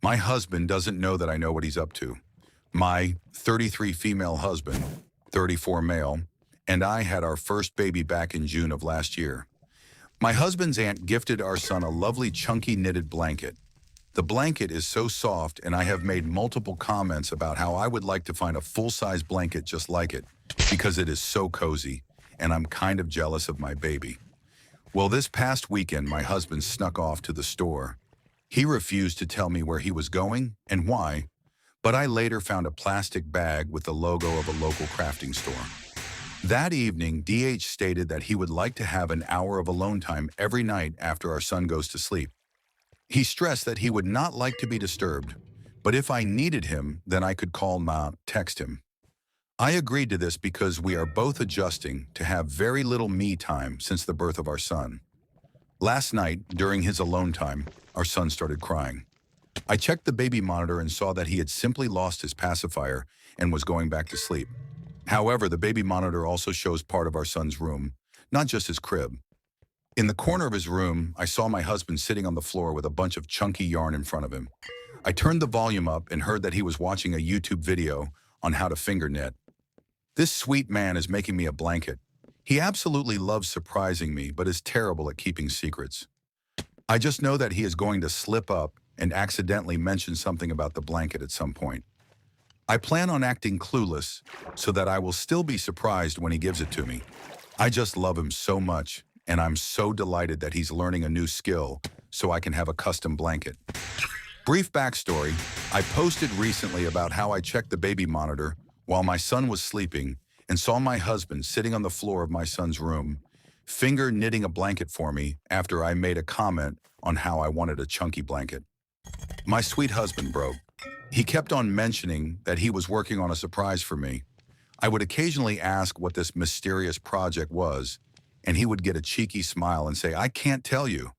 My husband doesn't know that I know what he's up to. My 33 female husband, 34 male, and I had our first baby back in June of last year. My husband's aunt gifted our son a lovely chunky knitted blanket. The blanket is so soft, and I have made multiple comments about how I would like to find a full-size blanket just like it, because it is so cozy, and I'm kind of jealous of my baby. Well, this past weekend, my husband snuck off to the store. He refused to tell me where he was going and why, but I later found a plastic bag with the logo of a local crafting store. That evening, DH stated that he would like to have an hour of alone time every night after our son goes to sleep. He stressed that he would not like to be disturbed, but if I needed him, then I could call Mom, text him. I agreed to this because we are both adjusting to have very little me time since the birth of our son. Last night, during his alone time, our son started crying. I checked the baby monitor and saw that he had simply lost his pacifier and was going back to sleep. However, the baby monitor also shows part of our son's room, not just his crib. In the corner of his room, I saw my husband sitting on the floor with a bunch of chunky yarn in front of him. I turned the volume up and heard that he was watching a YouTube video on how to finger knit. This sweet man is making me a blanket. He absolutely loves surprising me, but is terrible at keeping secrets. I just know that he is going to slip up and accidentally mention something about the blanket at some point. I plan on acting clueless so that I will still be surprised when he gives it to me. I just love him so much, and I'm so delighted that he's learning a new skill so I can have a custom blanket. Brief backstory, I posted recently about how I checked the baby monitor while my son was sleeping and saw my husband sitting on the floor of my son's room, finger knitting a blanket for me after I made a comment on how I wanted a chunky blanket. My sweet husband broke. He kept on mentioning that he was working on a surprise for me. I would occasionally ask what this mysterious project was, and he would get a cheeky smile and say, "I can't tell you."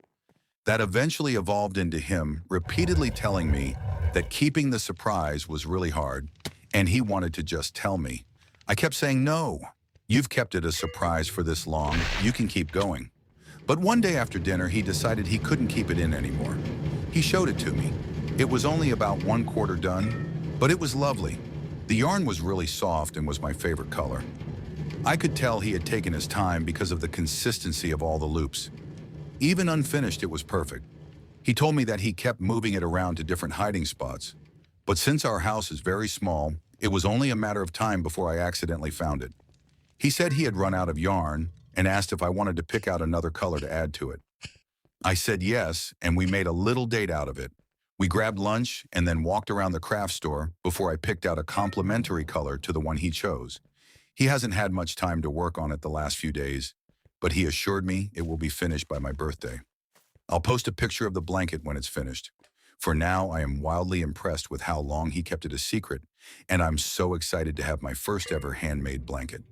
That eventually evolved into him repeatedly telling me that keeping the surprise was really hard, and he wanted to just tell me. I kept saying, "No, you've kept it a surprise for this long, you can keep going." But one day after dinner, he decided he couldn't keep it in anymore. He showed it to me. It was only about 1/4 done, but it was lovely. The yarn was really soft and was my favorite color. I could tell he had taken his time because of the consistency of all the loops. Even unfinished, it was perfect. He told me that he kept moving it around to different hiding spots. But since our house is very small, it was only a matter of time before I accidentally found it. He said he had run out of yarn and asked if I wanted to pick out another color to add to it. I said yes, and we made a little date out of it. We grabbed lunch and then walked around the craft store before I picked out a complementary color to the one he chose. He hasn't had much time to work on it the last few days, but he assured me it will be finished by my birthday. I'll post a picture of the blanket when it's finished. For now, I am wildly impressed with how long he kept it a secret, and I'm so excited to have my first ever handmade blanket.